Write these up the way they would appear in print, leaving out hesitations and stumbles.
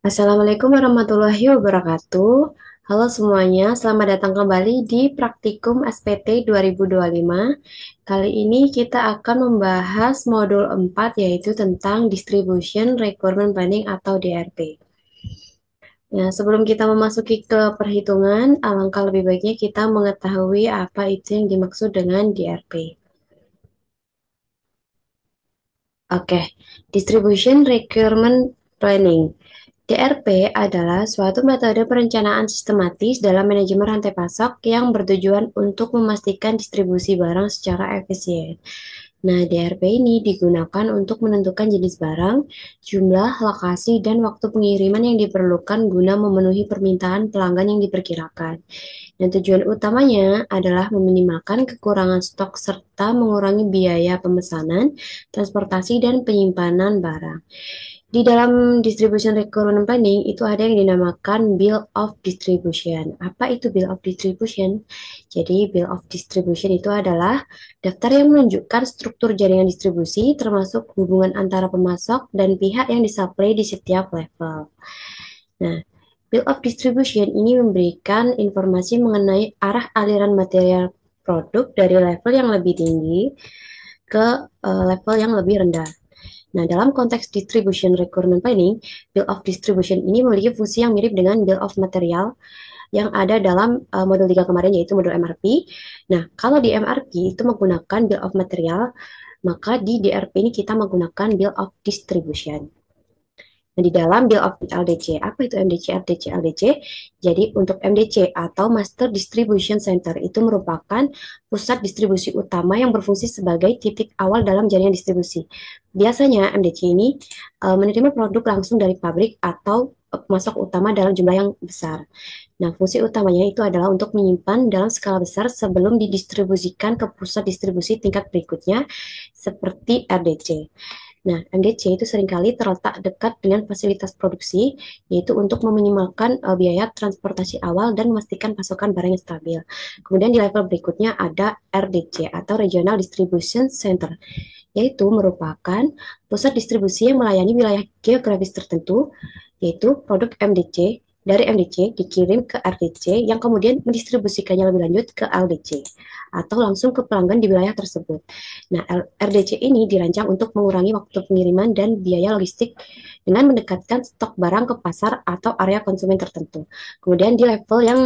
Assalamualaikum warahmatullahi wabarakatuh. Halo semuanya, selamat datang kembali di Praktikum SPT 2025. Kali ini kita akan membahas modul 4 yaitu tentang Distribution Requirement Planning atau DRP. Nah, sebelum kita memasuki ke perhitungan, alangkah lebih baiknya kita mengetahui apa itu yang dimaksud dengan DRP. Oke, Distribution Requirement Planning. DRP adalah suatu metode perencanaan sistematis dalam manajemen rantai pasok yang bertujuan untuk memastikan distribusi barang secara efisien. Nah, DRP ini digunakan untuk menentukan jenis barang, jumlah, lokasi, dan waktu pengiriman yang diperlukan guna memenuhi permintaan pelanggan yang diperkirakan. Dan tujuan utamanya adalah meminimalkan kekurangan stok serta mengurangi biaya pemesanan, transportasi, dan penyimpanan barang. Di dalam distribution requirement planning itu ada yang dinamakan bill of distribution. Apa itu bill of distribution? Jadi bill of distribution itu adalah daftar yang menunjukkan struktur jaringan distribusi termasuk hubungan antara pemasok dan pihak yang disuplai di setiap level. Nah, bill of distribution ini memberikan informasi mengenai arah aliran material produk dari level yang lebih tinggi ke level yang lebih rendah. Nah, dalam konteks distribution requirement planning, bill of distribution ini memiliki fungsi yang mirip dengan bill of material yang ada dalam modul 3 kemarin yaitu modul MRP. Nah, kalau di MRP itu menggunakan bill of material, maka di DRP ini kita menggunakan bill of distribution. Nah, di dalam Bill of LDC, apa itu MDC, RDC, LDC? Jadi, untuk MDC atau Master Distribution Center itu merupakan pusat distribusi utama yang berfungsi sebagai titik awal dalam jaringan distribusi. Biasanya MDC ini menerima produk langsung dari pabrik atau pemasok utama dalam jumlah yang besar. Nah, fungsi utamanya itu adalah untuk menyimpan dalam skala besar sebelum didistribusikan ke pusat distribusi tingkat berikutnya seperti RDC. Nah, MDC itu seringkali terletak dekat dengan fasilitas produksi, yaitu untuk meminimalkan biaya transportasi awal dan memastikan pasokan barang yang stabil. Kemudian di level berikutnya ada RDC atau Regional Distribution Center, yaitu merupakan pusat distribusi yang melayani wilayah geografis tertentu, yaitu produk MDC dari MDC dikirim ke RDC yang kemudian mendistribusikannya lebih lanjut ke LDC atau langsung ke pelanggan di wilayah tersebut. Nah, RDC ini dirancang untuk mengurangi waktu pengiriman dan biaya logistik dengan mendekatkan stok barang ke pasar atau area konsumen tertentu. Kemudian di level yang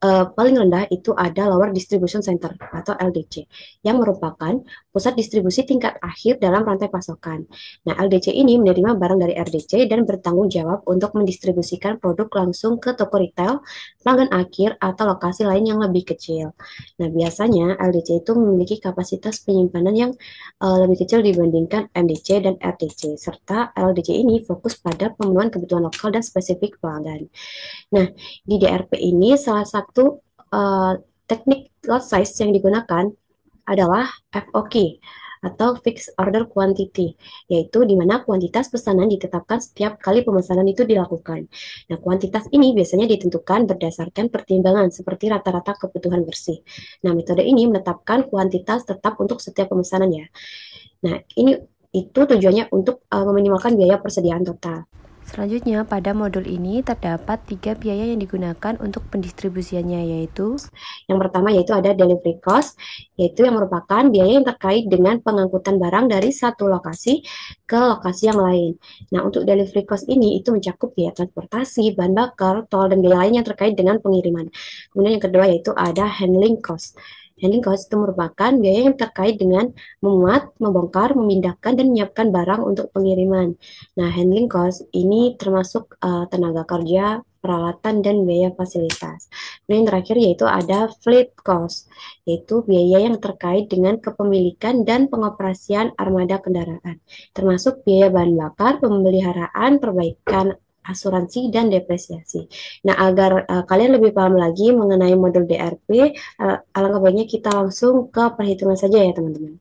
paling rendah itu ada Lower Distribution Center atau LDC yang merupakan pusat distribusi tingkat akhir dalam rantai pasokan. Nah, LDC ini menerima barang dari RDC dan bertanggung jawab untuk mendistribusikan produk langsung ke toko retail, pelanggan akhir, atau lokasi lain yang lebih kecil. Nah, biasanya LDC itu memiliki kapasitas penyimpanan yang lebih kecil dibandingkan MDC dan RDC, serta LDC ini fokus pada pemenuhan kebutuhan lokal dan spesifik pelanggan. Nah, di DRP ini salah satu teknik lot size yang digunakan adalah FOQ atau Fixed Order Quantity, yaitu di mana kuantitas pesanan ditetapkan setiap kali pemesanan itu dilakukan. Nah, kuantitas ini biasanya ditentukan berdasarkan pertimbangan seperti rata-rata kebutuhan bersih. Nah, metode ini menetapkan kuantitas tetap untuk setiap pemesanan ya. Nah, ini itu tujuannya untuk meminimalkan biaya persediaan total. Selanjutnya, pada modul ini terdapat 3 biaya yang digunakan untuk pendistribusiannya, yaitu yang pertama yaitu ada delivery cost, yaitu yang merupakan biaya yang terkait dengan pengangkutan barang dari satu lokasi ke lokasi yang lain. Nah, untuk delivery cost ini itu mencakup biaya transportasi, bahan bakar, tol, dan biaya lain yang terkait dengan pengiriman. Kemudian yang kedua yaitu ada handling cost. Handling cost itu merupakan biaya yang terkait dengan memuat, membongkar, memindahkan, dan menyiapkan barang untuk pengiriman. Nah, handling cost ini termasuk tenaga kerja, peralatan, dan biaya fasilitas. Kemudian yang terakhir yaitu ada fleet cost, yaitu biaya yang terkait dengan kepemilikan dan pengoperasian armada kendaraan, termasuk biaya bahan bakar, pemeliharaan, perbaikan asuransi, dan depresiasi. Nah, agar kalian lebih paham lagi mengenai modul DRP, alangkah baiknya kita langsung ke perhitungan saja ya, teman-teman.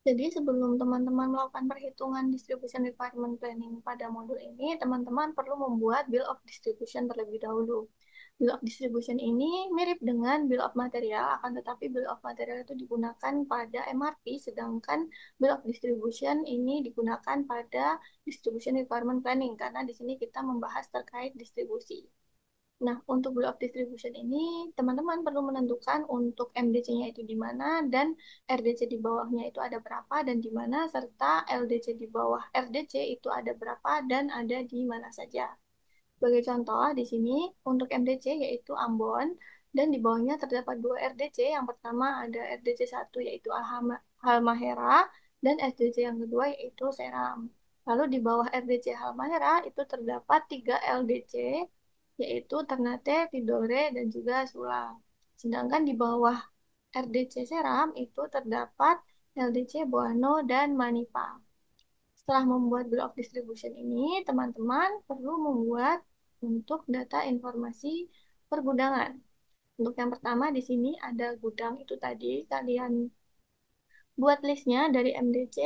Jadi sebelum teman-teman melakukan perhitungan distribution requirement planning pada modul ini, teman-teman perlu membuat bill of distribution terlebih dahulu. Bill of distribution ini mirip dengan bill of material, akan tetapi bill of material itu digunakan pada MRP, sedangkan bill of distribution ini digunakan pada distribution requirement planning, karena di sini kita membahas terkait distribusi. Nah, untuk bill of distribution ini, teman-teman perlu menentukan untuk MDC-nya itu di mana dan RDC di bawahnya itu ada berapa dan di mana, serta LDC di bawah RDC itu ada berapa dan ada di mana saja. Sebagai contoh, di sini untuk MDC yaitu Ambon dan di bawahnya terdapat dua RDC. Yang pertama ada RDC 1 yaitu Halmahera dan RDC yang kedua yaitu Seram. Lalu di bawah RDC Halmahera itu terdapat 3 LDC yaitu Ternate, Tidore, dan juga Sula. Sedangkan di bawah RDC Seram itu terdapat LDC Boano dan Manipa. Setelah membuat Bill of Distribution ini, teman-teman perlu membuat untuk data informasi pergudangan. Untuk yang pertama di sini ada gudang itu tadi, kalian buat listnya dari MDC,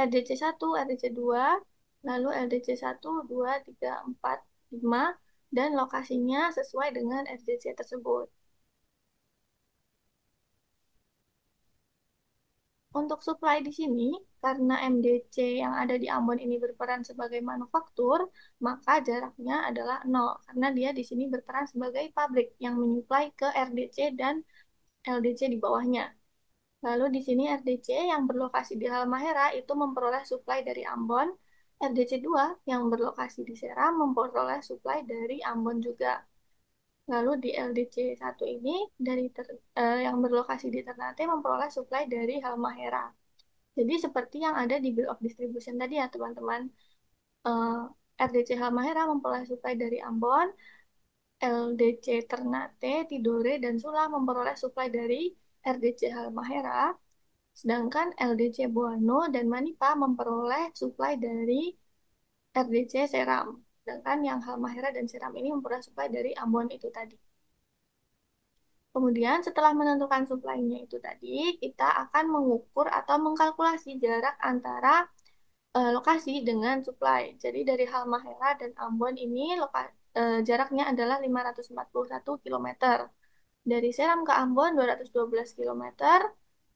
RDC 1, RDC 2, lalu LDC 1, 2, 3, 4, 5, dan lokasinya sesuai dengan RDC tersebut. Untuk supply di sini, karena MDC yang ada di Ambon ini berperan sebagai manufaktur, maka jaraknya adalah 0, karena dia di sini berperan sebagai pabrik yang menyuplai ke RDC dan LDC di bawahnya. Lalu di sini RDC yang berlokasi di Halmahera itu memperoleh suplai dari Ambon, RDC 2 yang berlokasi di Seram memperoleh suplai dari Ambon juga. Lalu di LDC 1 ini yang berlokasi di Ternate memperoleh suplai dari Halmahera. Jadi seperti yang ada di Bill of Distribution tadi ya teman-teman. Eh, RDC Halmahera memperoleh suplai dari Ambon, LDC Ternate, Tidore, dan Sula memperoleh suplai dari RDC Halmahera, sedangkan LDC Boano dan Manipa memperoleh suplai dari RDC Seram. Sedangkan yang Halmahera dan Seram ini memperoleh suplai dari Ambon itu tadi. Kemudian setelah menentukan suplainya itu tadi, kita akan mengukur atau mengkalkulasi jarak antara lokasi dengan supply. Jadi dari Halmahera dan Ambon ini jaraknya adalah 541 km. Dari Seram ke Ambon 212 km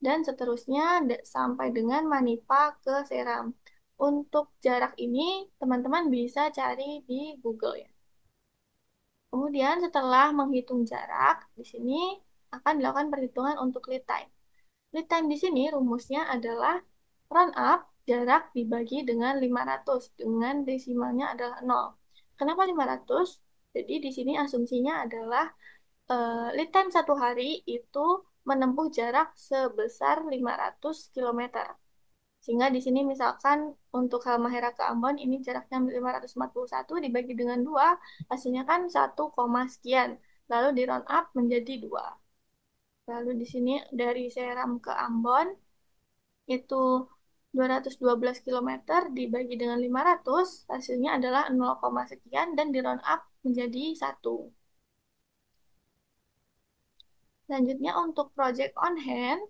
dan seterusnya sampai dengan Manipa ke Seram. Untuk jarak ini teman-teman bisa cari di Google ya. Kemudian setelah menghitung jarak, di sini akan dilakukan perhitungan untuk lead time. Lead time di sini rumusnya adalah run up jarak dibagi dengan 500 dengan desimalnya adalah 0. Kenapa 500? Jadi di sini asumsinya adalah lead time satu hari itu menempuh jarak sebesar 500 km. Sehingga di sini misalkan untuk Halmahera ke Ambon ini jaraknya 541 dibagi dengan 2, hasilnya kan 1, sekian. Lalu di round up menjadi 2. Lalu di sini dari Seram ke Ambon itu 212 km dibagi dengan 500, hasilnya adalah 0, sekian dan di round up menjadi 1. Selanjutnya untuk project on hand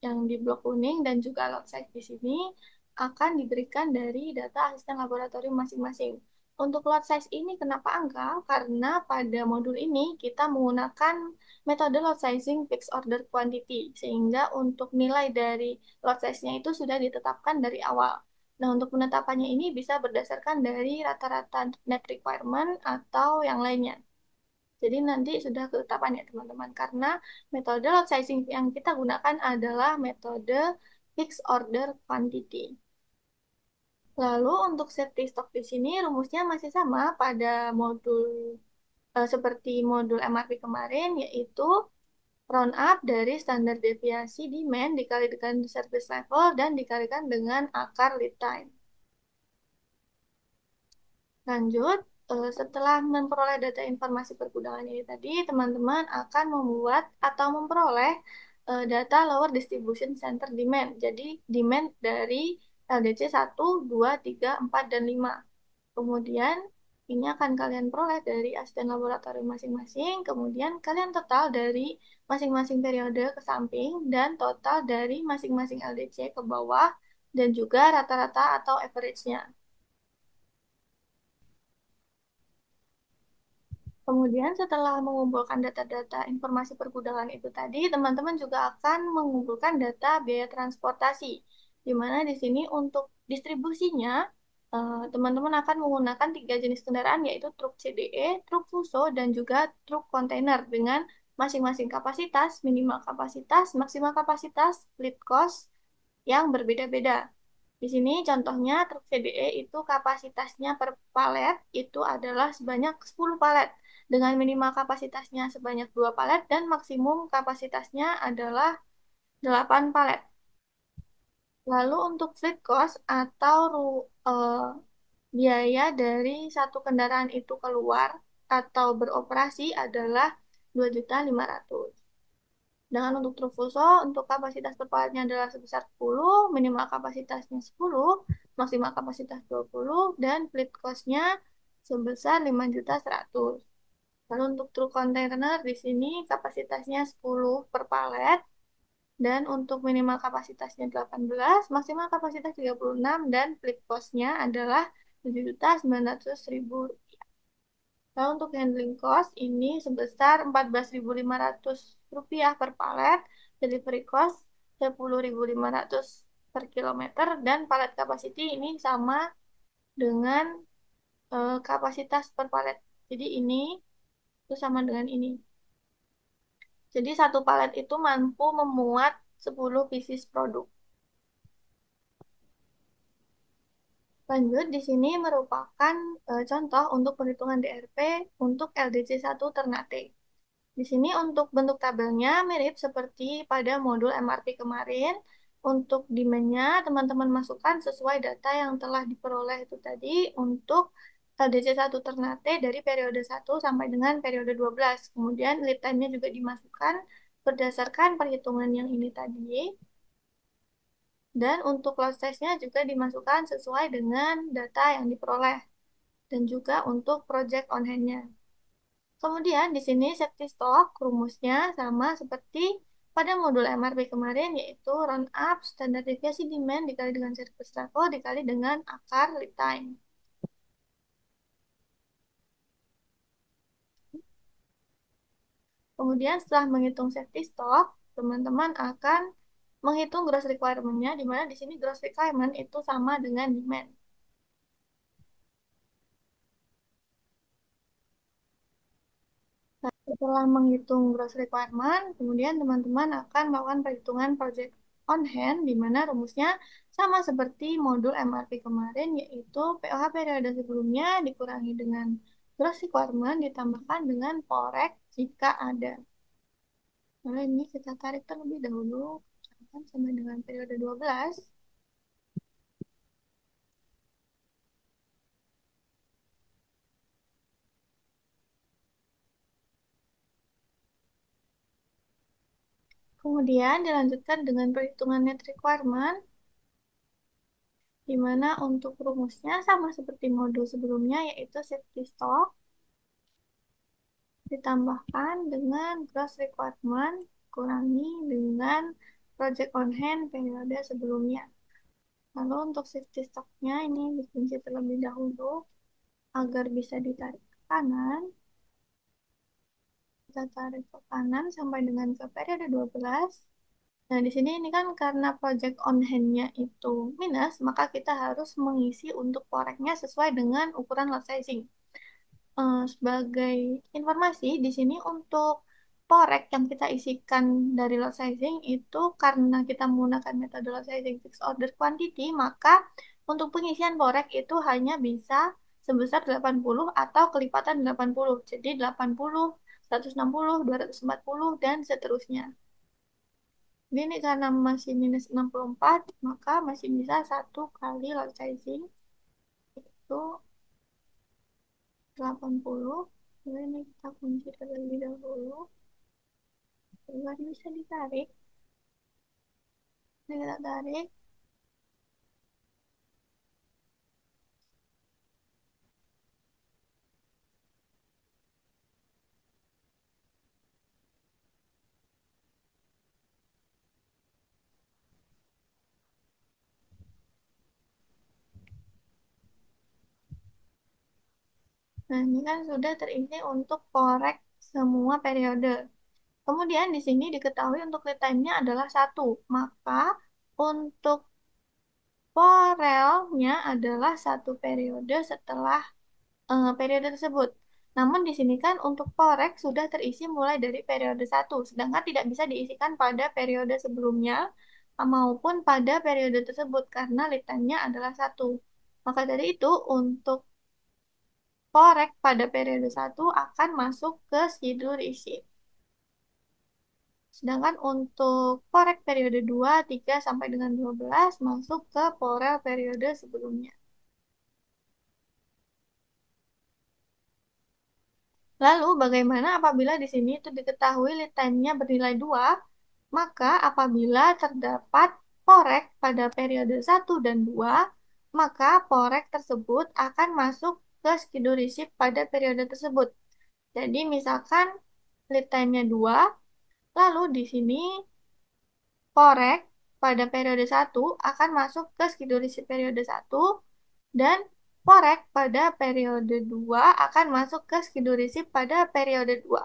yang di blok kuning dan juga lot size di sini akan diberikan dari data asisten laboratorium masing-masing. Untuk lot size ini kenapa angka? Karena pada modul ini kita menggunakan metode lot sizing fixed order quantity, sehingga untuk nilai dari lot size-nya itu sudah ditetapkan dari awal. Nah, untuk penetapannya ini bisa berdasarkan dari rata-rata net requirement atau yang lainnya. Jadi nanti sudah ketetapan ya teman-teman, karena metode lot sizing yang kita gunakan adalah metode fixed order quantity. Lalu untuk safety stock di sini rumusnya masih sama pada modul seperti modul MRP kemarin, yaitu round up dari standar deviasi demand dikali dengan service level dan dikalikan dengan akar lead time. Lanjut, setelah memperoleh data informasi pergudangan ini tadi, teman-teman akan membuat atau memperoleh data lower distribution center demand. Jadi, demand dari LDC 1, 2, 3, 4, dan 5. Kemudian, ini akan kalian peroleh dari asisten laboratorium masing-masing. Kemudian, kalian total dari masing-masing periode ke samping dan total dari masing-masing LDC ke bawah dan juga rata-rata atau average-nya. Kemudian setelah mengumpulkan data-data informasi pergudangan itu tadi, teman-teman juga akan mengumpulkan data biaya transportasi, di mana di sini untuk distribusinya, teman-teman akan menggunakan tiga jenis kendaraan, yaitu truk CDE, truk Fuso, dan juga truk kontainer dengan masing-masing kapasitas, minimal kapasitas, maksimal kapasitas, fleet cost yang berbeda-beda. Di sini contohnya truk CDE itu kapasitasnya per palet itu adalah sebanyak 10 palet dengan minimal kapasitasnya sebanyak 2 palet dan maksimum kapasitasnya adalah 8 palet. Lalu untuk fleet cost atau biaya dari satu kendaraan itu keluar atau beroperasi adalah 2.500.000. Dengan untuk Trufuso, untuk kapasitas terpalatnya adalah sebesar 10, minimal kapasitasnya 10, maksimal kapasitas 20, dan fleet cost-nya sebesar 5.100.000. Lalu untuk truk kontainer di sini kapasitasnya 10 per palet, dan untuk minimal kapasitasnya 18, maksimal kapasitas 36, dan fleet cost-nya adalah 7.900.000. Lalu untuk handling cost ini sebesar Rp14.500 per palet, delivery cost Rp10.500 per kilometer, dan palet capacity ini sama dengan kapasitas per palet. Jadi ini itu sama dengan ini. Jadi satu palet itu mampu memuat 10 pieces produk. Lanjut, di sini merupakan contoh untuk perhitungan DRP untuk LDC1 Ternate. Di sini untuk bentuk tabelnya mirip seperti pada modul MRP kemarin. Untuk demand-nya teman-teman masukkan sesuai data yang telah diperoleh itu tadi untuk LDC1 Ternate dari periode 1 sampai dengan periode 12. Kemudian lead time-nya juga dimasukkan berdasarkan perhitungan yang ini tadi. Dan untuk lot size-nya juga dimasukkan sesuai dengan data yang diperoleh. Dan juga untuk project on hand-nya. Kemudian di sini safety stock rumusnya sama seperti pada modul MRP kemarin, yaitu run up standar deviasi demand dikali dengan service level dikali dengan akar lead time. Kemudian setelah menghitung safety stock, teman-teman akan menghitung gross requirement-nya, di mana di sini gross requirement itu sama dengan demand. Setelah menghitung gross requirement, kemudian teman-teman akan melakukan perhitungan project on hand, di mana rumusnya sama seperti modul MRP kemarin, yaitu POH periode sebelumnya dikurangi dengan gross requirement ditambahkan dengan porek jika ada. Lalu ini kita tarik terlebih dahulu, sampai dengan periode 12. Kemudian dilanjutkan dengan perhitungan net requirement, di mana untuk rumusnya sama seperti modul sebelumnya, yaitu safety stock ditambahkan dengan gross requirement kurangi dengan project on hand periode sebelumnya. Lalu untuk safety stocknya ini dikunci terlebih dahulu agar bisa ditarik ke kanan. Kita tarik ke kanan sampai dengan ke periode 12. Nah, di sini ini kan karena project on hand-nya itu minus, maka kita harus mengisi untuk foreknya sesuai dengan ukuran lot sizing. Sebagai informasi, di sini untuk porek yang kita isikan dari lot sizing itu karena kita menggunakan metode lot sizing fixed order quantity, maka untuk pengisian porek itu hanya bisa sebesar 80 atau kelipatan 80. Jadi 80, 160, 240, dan seterusnya. Jadi ini karena masih minus 64, maka masih bisa satu kali lot sizing itu 80. Jadi ini kita kunci terlebih dahulu agar bisa ditarik. Ini kita tarik. Nah, ini kan sudah terisi untuk korek semua periode. Kemudian di sini diketahui untuk lead time-nya adalah 1. Maka untuk Porelnya adalah satu periode setelah periode tersebut. Namun di sini kan untuk porek sudah terisi mulai dari periode satu, sedangkan tidak bisa diisikan pada periode sebelumnya maupun pada periode tersebut karena litannya adalah satu. Maka dari itu untuk porek pada periode satu akan masuk ke schedule receipt. Sedangkan untuk porek periode 2, 3 sampai dengan 12 masuk ke porel periode sebelumnya. Lalu, bagaimana apabila di sini itu diketahui lead time-nya bernilai 2, maka apabila terdapat porek pada periode 1 dan 2, maka porek tersebut akan masuk ke schedule receipt pada periode tersebut. Jadi, misalkan lead time-nya 2, lalu di sini porek pada periode 1 akan masuk ke schedule receipt periode 1, dan porek pada periode 2 akan masuk ke schedule receipt pada periode 2.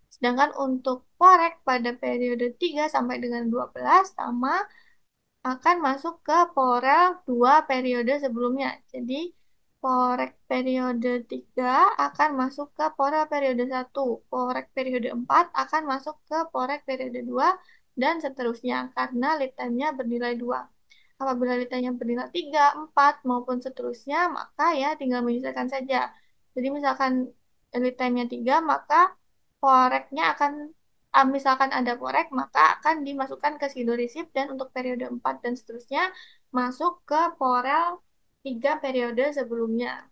Sedangkan untuk porek pada periode 3 sampai dengan 12 sama akan masuk ke porel 2 periode sebelumnya. Jadi porek periode 3 akan masuk ke porel periode 1. Porek periode 4 akan masuk ke porek periode 2 dan seterusnya karena lead time-nya bernilai 2. Apabila lead-nya bernilai 3, 4, maupun seterusnya, maka ya tinggal menyesuaikan saja. Jadi misalkan lead time-nya 3, maka poreknya akan, misalkan ada porek, maka akan dimasukkan ke schedule receipt dan untuk periode 4 dan seterusnya masuk ke porel 3 periode sebelumnya.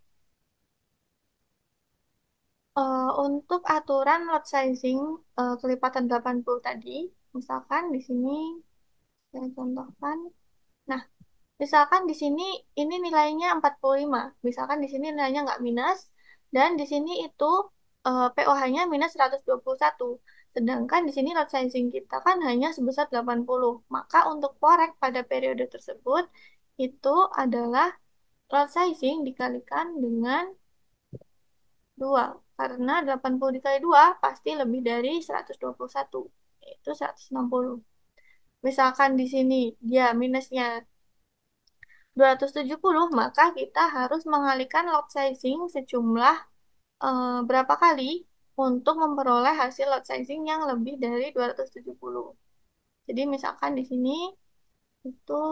Untuk aturan lot sizing kelipatan 80 tadi, misalkan di sini saya contohkan. Nah, misalkan di sini ini nilainya 45, misalkan di sini nilainya nggak minus, dan di sini itu POH-nya minus 121. Sedangkan di sini lot sizing kita kan hanya sebesar 80. Maka untuk porek pada periode tersebut itu adalah lot sizing dikalikan dengan 2. Karena 80 dikali 2 pasti lebih dari 121, yaitu 160. Misalkan di sini dia minusnya 270, maka kita harus mengalihkan lot sizing sejumlah berapa kali untuk memperoleh hasil lot sizing yang lebih dari 270. Jadi misalkan di sini itu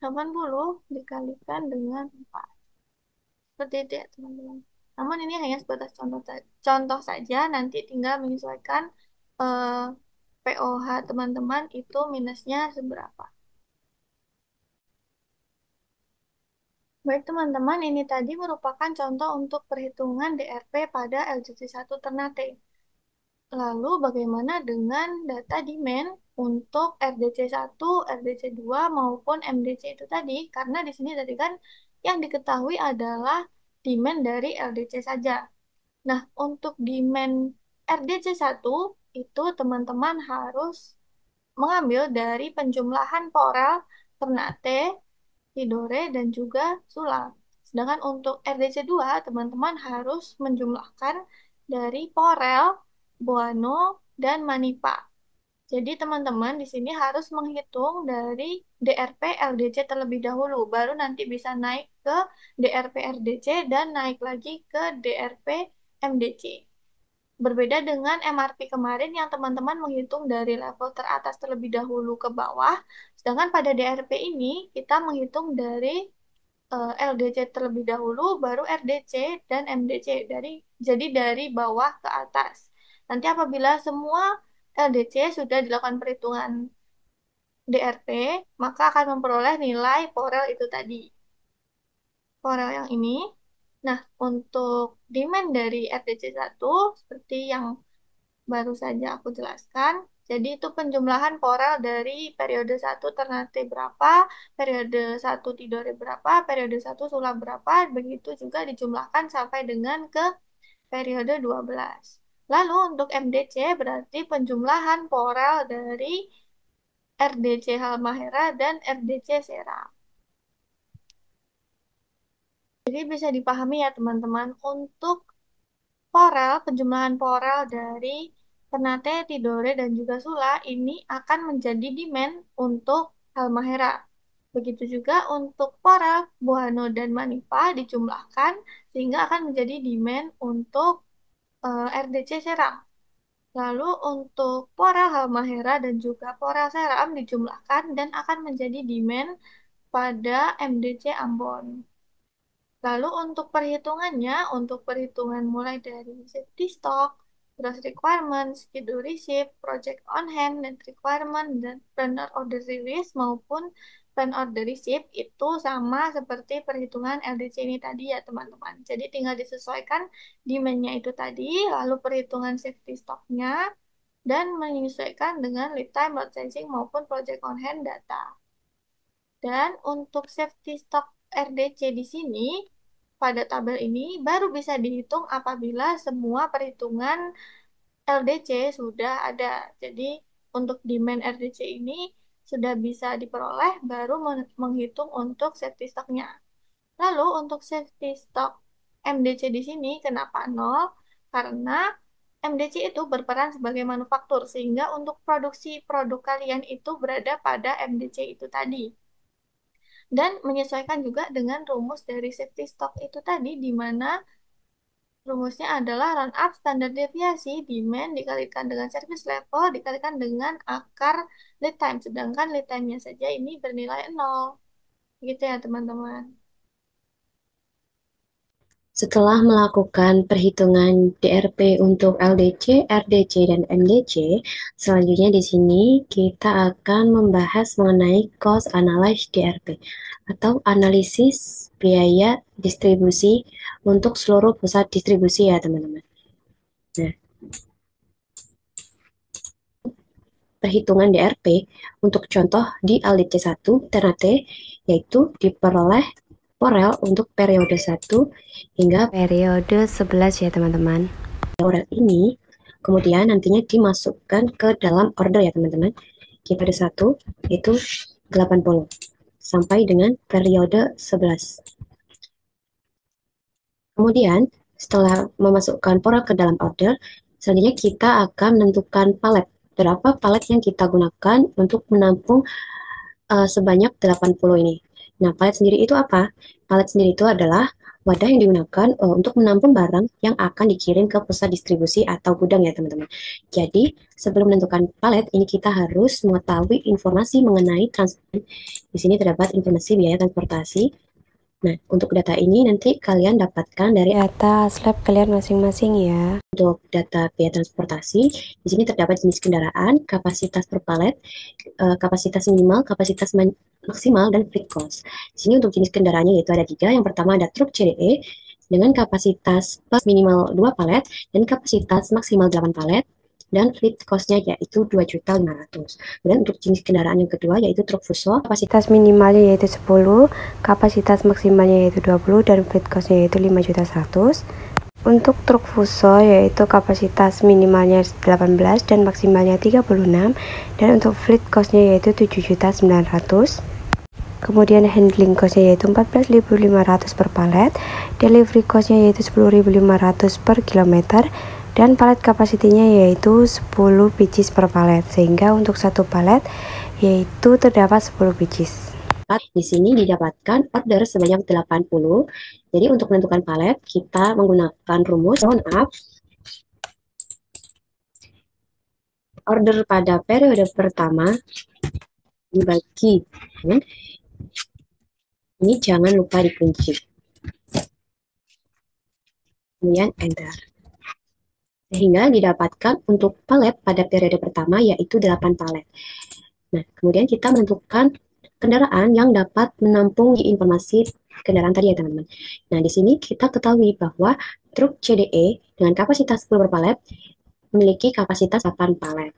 80 dikalikan dengan 4. Seperti itu ya teman-teman. Namun ini hanya sebatas contoh saja, nanti tinggal menyesuaikan eh, POH teman-teman itu minusnya seberapa. Baik teman-teman, ini tadi merupakan contoh untuk perhitungan DRP pada LGC1 Ternate. Lalu bagaimana dengan data demand untuk RDC1, RDC2 maupun MDC itu tadi? Karena di sini tadi kan yang diketahui adalah demand dari LDC saja. Nah, untuk demand RDC1 itu teman-teman harus mengambil dari penjumlahan Porel, Ternate, Tidore, dan juga Sula. Sedangkan untuk RDC2, teman-teman harus menjumlahkan dari Porel, Boano, dan Manipa. Jadi teman-teman di sini harus menghitung dari DRP LDC terlebih dahulu, baru nanti bisa naik ke DRP RDC dan naik lagi ke DRP MDC. Berbeda dengan MRP kemarin yang teman-teman menghitung dari level teratas terlebih dahulu ke bawah, sedangkan pada DRP ini kita menghitung dari LDC terlebih dahulu, baru RDC dan MDC. Jadi dari bawah ke atas. Nanti apabila semua LDC sudah dilakukan perhitungan DRP, maka akan memperoleh nilai Porel itu tadi. Porel yang ini. Nah, untuk demand dari RDC1 seperti yang baru saja aku jelaskan. Jadi itu penjumlahan Porel dari periode 1 Ternate berapa, periode 1 Tidore berapa, periode 1 Sula berapa, begitu juga dijumlahkan sampai dengan ke periode 12. Lalu untuk MDC berarti penjumlahan Porel dari RDC Halmahera dan RDC Serang. Jadi bisa dipahami ya teman-teman, untuk Porel, penjumlahan Porel dari Ternate, Tidore, dan juga Sula ini akan menjadi demand untuk Halmahera. Begitu juga untuk Porel, Buano, dan Manipa dijumlahkan sehingga akan menjadi demand untuk RDC Seram. Lalu untuk Porel Halmahera dan juga Porel Seram dijumlahkan dan akan menjadi demand pada MDC Ambon. Lalu untuk perhitungan mulai dari safety stock, gross requirement, schedule receipt, project on hand, net requirement, dan plan order release maupun plan order receipt itu sama seperti perhitungan LDC ini tadi ya teman-teman. Jadi tinggal disesuaikan demand-nya itu tadi, lalu perhitungan safety stock-nya, dan menyesuaikan dengan lead time, lot sizing, maupun project on hand data. Dan untuk safety stock RDC di sini, pada tabel ini baru bisa dihitung apabila semua perhitungan LDC sudah ada. Jadi untuk demand RDC ini sudah bisa diperoleh baru menghitung untuk safety stocknya. Lalu untuk safety stock MDC di sini kenapa nol? Karena MDC itu berperan sebagai manufaktur sehingga untuk produksi produk kalian itu berada pada MDC itu tadi dan menyesuaikan juga dengan rumus dari safety stock itu tadi, di mana rumusnya adalah run up standar deviasi demand dikalikan dengan service level dikalikan dengan akar lead time, sedangkan lead time-nya saja ini bernilai 0. Gitu ya teman-teman. Setelah melakukan perhitungan DRP untuk LDC, RDC, dan MDC, selanjutnya di sini kita akan membahas mengenai cost analysis DRP atau analisis biaya distribusi untuk seluruh pusat distribusi ya teman-teman. Nah, perhitungan DRP untuk contoh di LDC 1 Ternate yaitu diperoleh Porel untuk periode 1 hingga periode 11 ya teman-teman. Porel ini kemudian nantinya dimasukkan ke dalam order ya teman-teman. Kita ada 1 itu 80 sampai dengan periode 11. Kemudian setelah memasukkan Porel ke dalam order, selanjutnya kita akan menentukan palet. Berapa palet yang kita gunakan untuk menampung sebanyak 80 ini. Nah, palet sendiri itu apa? Palet sendiri itu adalah wadah yang digunakan untuk menampung barang yang akan dikirim ke pusat distribusi atau gudang ya teman-teman. Jadi, sebelum menentukan palet, ini kita harus mengetahui informasi mengenai transport. Di sini terdapat informasi biaya transportasi. Nah, untuk data ini nanti kalian dapatkan dari data slab kalian masing-masing ya. Untuk data biaya transportasi, di sini terdapat jenis kendaraan, kapasitas per palet, kapasitas minimal, kapasitas maksimal, dan fleet cost. Di sini untuk jenis kendaraannya yaitu ada 3. Yang pertama ada truk CDE dengan kapasitas plus minimal 2 palet dan kapasitas maksimal 8 palet. Dan fleet cost-nya yaitu 2.500.000. Dan untuk jenis kendaraan yang kedua yaitu truk fuso, kapasitas minimalnya yaitu 10, kapasitas maksimalnya yaitu 20, dan fleet cost-nya yaitu 5.100.000. Untuk truk fuso yaitu kapasitas minimalnya 18 dan maksimalnya 36, dan untuk fleet cost-nya yaitu 7.900.000. Kemudian handling cost-nya yaitu 14.500 per palet, delivery cost-nya yaitu 10.500 per kilometer, dan palet kapasitinya yaitu 10 pieces per palet, sehingga untuk satu palet yaitu terdapat 10 pieces. Di sini didapatkan order sebanyak 80. Jadi untuk menentukan palet kita menggunakan rumus round up. Order pada periode pertama dibagi. Ini jangan lupa dikunci. Kemudian enter. Sehingga didapatkan untuk palet pada periode pertama yaitu 8 palet. Nah, kemudian kita menentukan kendaraan yang dapat menampung informasi kendaraan tadi ya teman-teman. Nah, di sini kita ketahui bahwa truk CDE dengan kapasitas 10 per palet memiliki kapasitas 8 palet.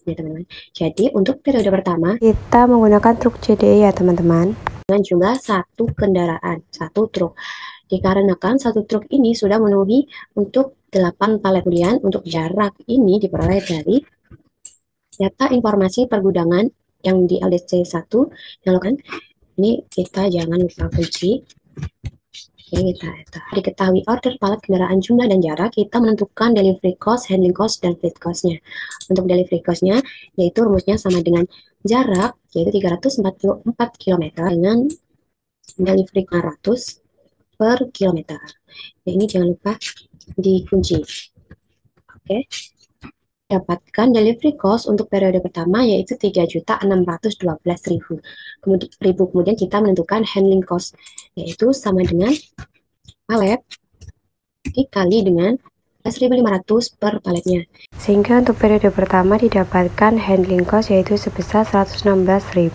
Ya teman-teman. Jadi untuk periode pertama kita menggunakan truk CDE ya teman-teman. Dengan jumlah 1 kendaraan, 1 truk. Dikarenakan 1 truk ini sudah memenuhi untuk 8 palet. Kemudian untuk jarak ini diperoleh dari data informasi pergudangan yang di LDC 1 yang kan ini kita jangan lupa kunci. Kita diketahui order palet kendaraan jumlah dan jarak, kita menentukan delivery cost, handling cost, dan fleet cost-nya. Untuk delivery cost-nya, yaitu rumusnya sama dengan jarak, yaitu 344 km dengan delivery 500 per kilometer. Nah, ini jangan lupa dikunci. Oke. Dapatkan delivery cost untuk periode pertama yaitu 3.612.000. Kemudian kita menentukan handling cost yaitu sama dengan palet dikali dengan 11.500 per paletnya. Sehingga untuk periode pertama didapatkan handling cost yaitu sebesar 116.000.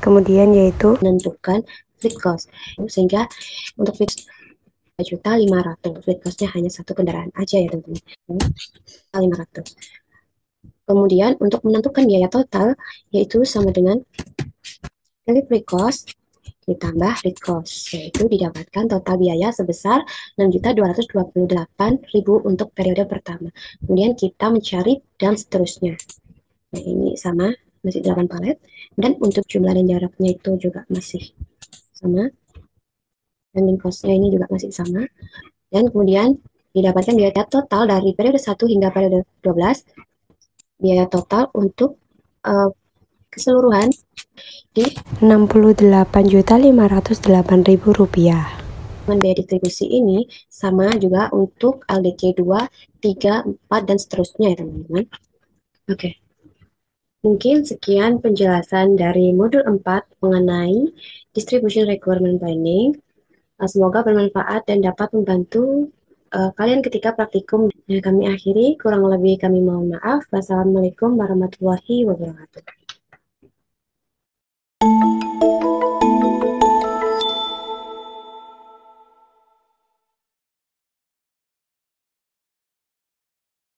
Kemudian yaitu menentukan fleet cost. Sehingga untuk fleet 3.500.000. Fleet cost-nya hanya satu kendaraan aja ya teman-teman. 500. Kemudian untuk menentukan biaya total yaitu sama dengan delivery cost ditambah fleet cost, yaitu didapatkan total biaya sebesar 6.228.000 untuk periode pertama. Kemudian kita mencari dan seterusnya. Nah, ini sama, masih 8 palet. Dan untuk jumlah dan jaraknya itu juga masih sama. Handling cost-nya ini juga masih sama. Dan kemudian didapatkan biaya total dari periode 1 hingga periode 12. Biaya total untuk keseluruhan di Rp68.508.000. Biaya distribusi ini sama juga untuk LDC 2, 3, 4, dan seterusnya ya teman-teman. Oke. Mungkin sekian penjelasan dari modul 4 mengenai Distribution Requirement Planning. Semoga bermanfaat dan dapat membantu kalian ketika praktikum. Kami akhiri, kurang lebih kami mohon maaf. Wassalamualaikum warahmatullahi wabarakatuh.